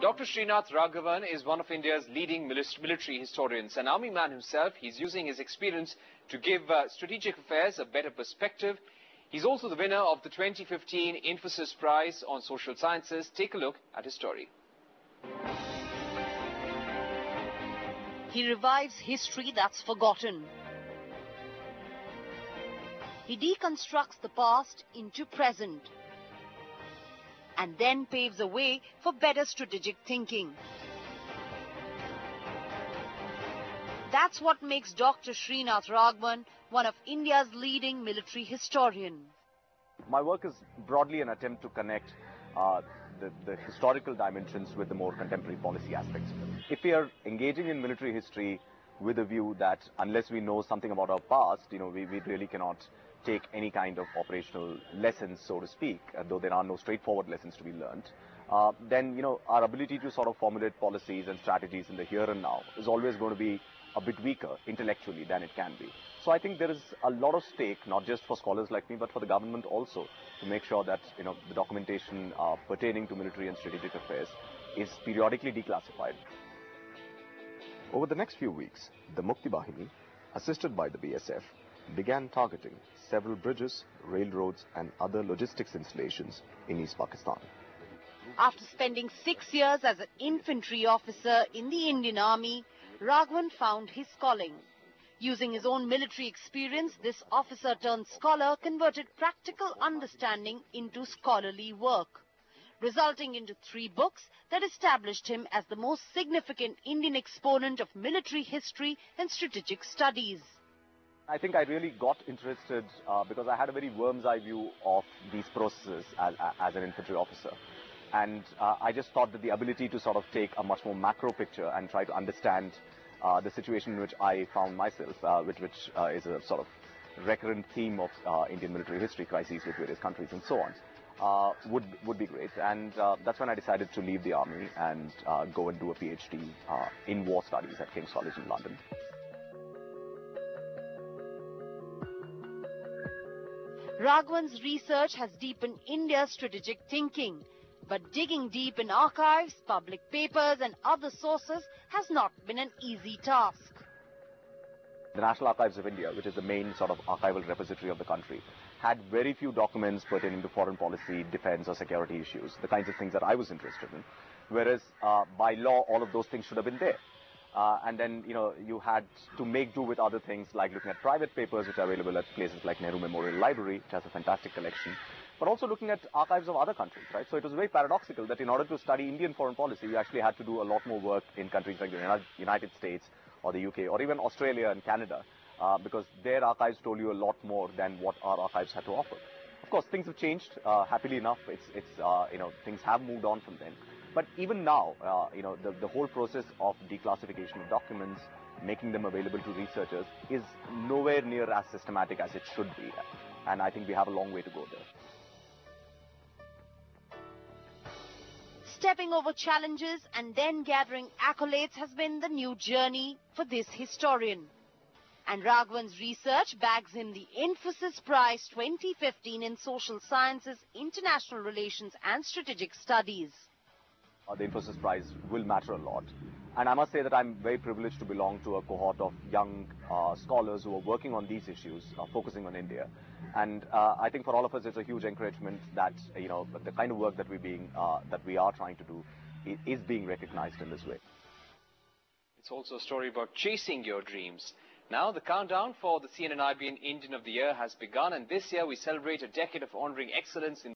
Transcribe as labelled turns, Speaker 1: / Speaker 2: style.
Speaker 1: Dr. Srinath Raghavan is one of India's leading military historians. An army man himself, he's using his experience to give strategic affairs a better perspective. He's also the winner of the 2015 Infosys Prize on Social Sciences. Take a look at his story.
Speaker 2: He revives history that's forgotten. He deconstructs the past into present and then paves a way for better strategic thinking. That's what makes Dr. Srinath Raghavan one of India's leading military historians.
Speaker 3: My work is broadly an attempt to connect the historical dimensions with the more contemporary policy aspects. If we are engaging in military history with a view that unless we know something about our past, we really cannot take any kind of operational lessons, so to speak, though there are no straightforward lessons to be learned, then, our ability to sort of formulate policies and strategies in the here and now is always going to be a bit weaker intellectually than it can be. So I think there is a lot of stake, not just for scholars like me, but for the government also, to make sure that, the documentation pertaining to military and strategic affairs is periodically declassified.
Speaker 4: Over the next few weeks, the Mukti Bahini, assisted by the BSF, began targeting several bridges, railroads and other logistics installations in East Pakistan.
Speaker 2: After spending 6 years as an infantry officer in the Indian Army, Raghavan found his calling. Using his own military experience, this officer turned scholar converted practical understanding into scholarly work, resulting into 3 books that established him as the most significant Indian exponent of military history and strategic studies.
Speaker 3: I think I really got interested because I had a very worm's eye view of these processes as an infantry officer. And I just thought that the ability to sort of take a much more macro picture and try to understand the situation in which I found myself, which is a sort of recurrent theme of Indian military history, crises with various countries and so on, would be great. And that's when I decided to leave the army and go and do a PhD in war studies at King's College in London.
Speaker 2: Raghavan's research has deepened India's strategic thinking, but digging deep in archives, public papers and other sources has not been an easy task.
Speaker 3: The National Archives of India, which is the main sort of archival repository of the country, had very few documents pertaining to foreign policy, defense or security issues, the kinds of things that I was interested in, whereas by law all of those things should have been there. And then, you had to make do with other things like looking at private papers which are available at places like Nehru Memorial Library, which has a fantastic collection, but also looking at archives of other countries, right? So it was very paradoxical that in order to study Indian foreign policy, we actually had to do a lot more work in countries like the United States or the UK or even Australia and Canada, because their archives told you a lot more than what our archives had to offer. Of course, things have changed, happily enough. Things have moved on from then. But even now, the whole process of declassification of documents, making them available to researchers is nowhere near as systematic as it should be. And I think we have a long way to go there.
Speaker 2: Stepping over challenges and then gathering accolades has been the new journey for this historian. And Raghavan's research bags him the Infosys Prize 2015 in Social Sciences, International Relations and Strategic Studies.
Speaker 3: The Infosys Prize will matter a lot. And I must say that I'm very privileged to belong to a cohort of young scholars who are working on these issues, focusing on India. And I think for all of us, it's a huge encouragement that, the kind of work that we are trying to do is being recognized in this way.
Speaker 1: It's also a story about chasing your dreams. Now, the countdown for the CNN IBN Indian of the Year has begun, and this year we celebrate a decade of honoring excellence in